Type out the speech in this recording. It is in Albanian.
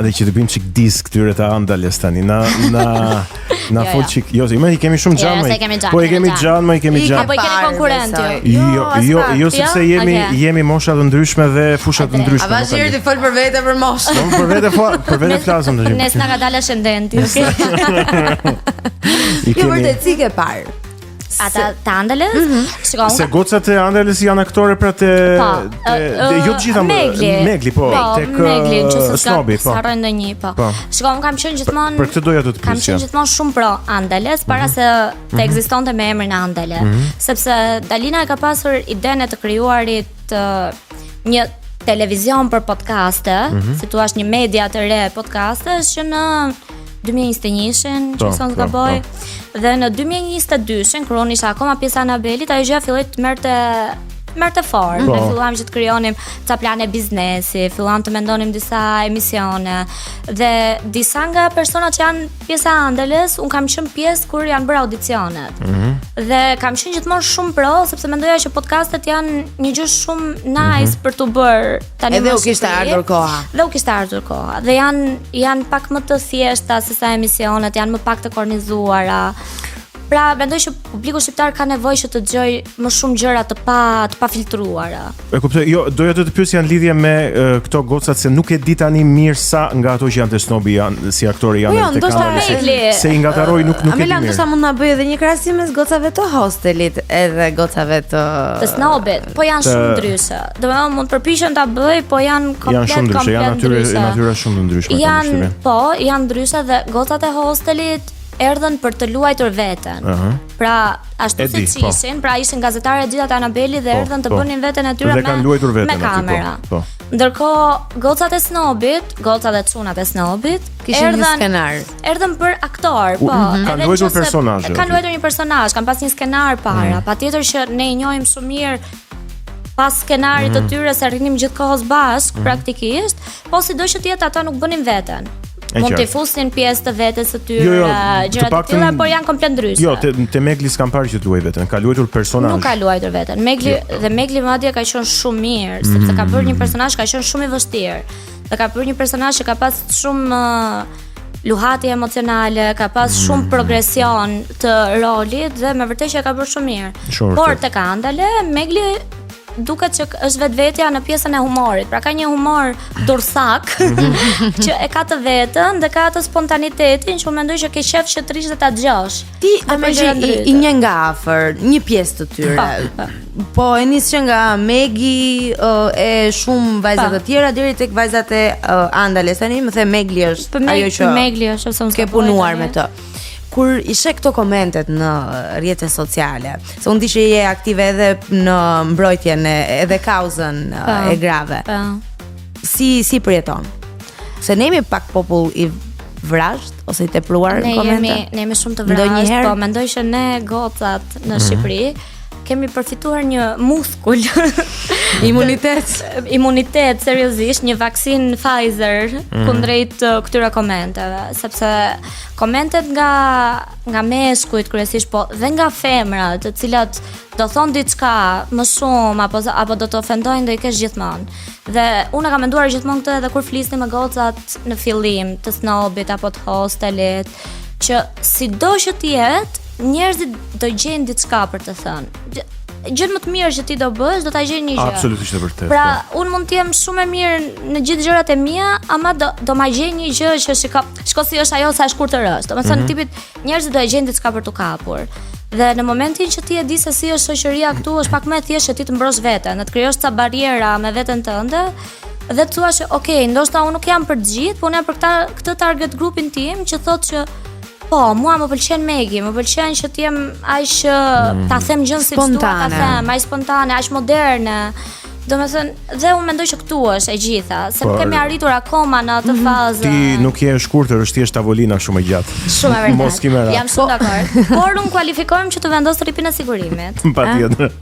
Hajde që të bëjmë çik disk këtyre të Andales tani. Na fol çik. Jo, më i kemi shumë gjanë. Po i kemi gjanë, Apo i keni konkurrent ju? Jo, sepse jemi mosha të ndryshme dhe fusha të ndryshme. Avazhir ti fol për vete për moshë. Për vete flasëm tash. Nes na ka dalë ascendenti, Jo vërtet si ke parë. Ata të Andales? Se gocat e Andales janë aktore pra te jo të gjitha Megli, po, tek Snobi, po. Harroj ndonjë, po. Shiko, unë kam qenë gjithmonë për këtë doja të pyesja. Kam qenë gjithmonë shumë pro Andales para se të ekzistonte me emrin Andale, sepse Dalina e ka pasur idenë të krijuarit një televizion për podcaste, si thua një media të re podcastesh që në 2021-shin, që son të gaboj, dhe në 2022-shin, kur unë isha akoma pjesa e Anabelit, ajo gjë filloi të merrte formë. Ne filluam që të krijonim ca plane biznesi, filluam të mendonim disa emisione dhe disa nga personat që janë pjesa e Andales, un kam qenë pjesë kur janë bërë audicionet. Dhe kam qenë gjithmonë shumë pro sepse mendoja që podcastet janë një gjë shumë nice për tu bërë tani. Edhe u kishte ardhur koha. Dhe janë pak më të thjeshta se sa emisionet, janë më pak të kornizuara. Pra, mendoj që publiku shqiptar ka nevojë që të dëgjojë më shumë gjëra të pa filtruara. E kuptoj. Jo, doja të pyesja në lidhje me këto gocat se nuk e di tani mirë sa nga ato që janë te Snobi janë si aktorë janë tek Andales. Se i ngataroj nuk e di mirë. Amela ndoshta mund na bëj edhe një krahasim mes gocave të Hostelit edhe gocave të Snobit, po janë shumë ndryshe. Domethënë mund të përpiqen ta bëj, po janë komplet ndryshe. Janë natyra shumë ndryshme. Janë ndryshe dhe gocat e Hostelit erdhën për të luajtur veten. Pra, ashtu siç ishin, pra ishin gazetarë të gjitha të Anabelit dhe erdhën të bënin veten e tyre me kamera. Ndërkohë, gocat e Snobit, gocat e çunat e Snobit, kishin një skenar. Erdhën për aktor, po. Kanë luajtur personazhe. Kanë luajtur një personazh, kanë pas një skenar para. Patjetër që ne i njohim shumë mirë pas skenarit të tyre se rrinim gjithkohës bashkë praktikisht, po sidoqë që ata nuk bënin veten. Mund të fusnin pjesë të vetes së tyre, gjëra të tilla, por janë komplet ndryshe. Jo, te Megli s'kam parë që të luaj veten, ka luajtur personazh. Nuk ka luajtur veten. Megli madje ka qenë shumë mirë, sepse ka bërë një personazh ka qenë shumë i vështirë. Dhe ka bërë një personazh që ka pas shumë luhatje emocionale, ka pas shumë progresion të rolit dhe me vërtetë që ka bërë shumë mirë. Por tek Andale, Megli duket që është vetvetja në pjesën e humorit. Pra ka një humor dorsak që e ka të vetën dhe ka atë spontanitetin që mendoj që ke qef që të rish dhe ta dëgjosh. Ti i një nga afër, një pjesë të tyre. Po e nis që nga Megi e shumë vajzat të tjera deri tek vajzat e Andales. Tani më the Megli është ajo që Megli është ose ke punuar me të. Kur ishe këto komentet në rrjetet sociale, se unë di që je aktive edhe në mbrojtjen edhe kauzën e grave. Si përjeton? Se ne jemi pak popull i vrazhd ose i tepruar në komente? Ne jemi shumë të vrazhd, po mendoj që ne gocat në Shqipëri kemi përfituar një muskull imunitet seriozisht, një vaksinë Pfizer kundrejt këtyre komenteve, sepse komentet nga meshkujt kryesisht, po dhe nga femrat, të cilat do thonë diçka më shumë apo do të ofendojnë, do i kesh gjithmonë. Dhe unë kam menduar gjithmonë këtë edhe kur flisnim me gocat në fillim të Snobit apo të Hostelit, që sido që të jetë, njerëzit do gjejnë diçka për të thënë. Gjën më të mirë që ti do bësh, do ta gjej një gjë. Absolutisht e vërtetë. Pra, unë mund të jem shumë e mirë në gjithë gjërat e mia, ama do ma gjej një gjë që shiko si është ajo sa e shkurtër është. Domethënë tipit njerëzit do e gjejnë diçka për të kapur. Dhe në momentin që ti e di se si është shoqëria këtu, është pak më e thjeshtë që ti të mbrosh veten, të krijosh ca bariera me veten tënde. Dhe të thuash, okay, ndoshta unë nuk jam për të gjithë, po unë jam për këtë target grupin tim që thotë që po, mua më pëlqen Megi, më pëlqen që t'jem aq ta them gjën siç dua ta them, aq spontane, aq moderne. Domethënë, dhe unë mendoj që këtu është e gjitha, se nuk kemi arritur akoma në atë fazë. Ti nuk je e shkurtër, është thjesht tavolina shumë e gjatë. Shumë e vërtetë. Mos kimera. Jam shumë dakord. Por unë kualifikohem që të vendos rripin e sigurimit. Patjetër.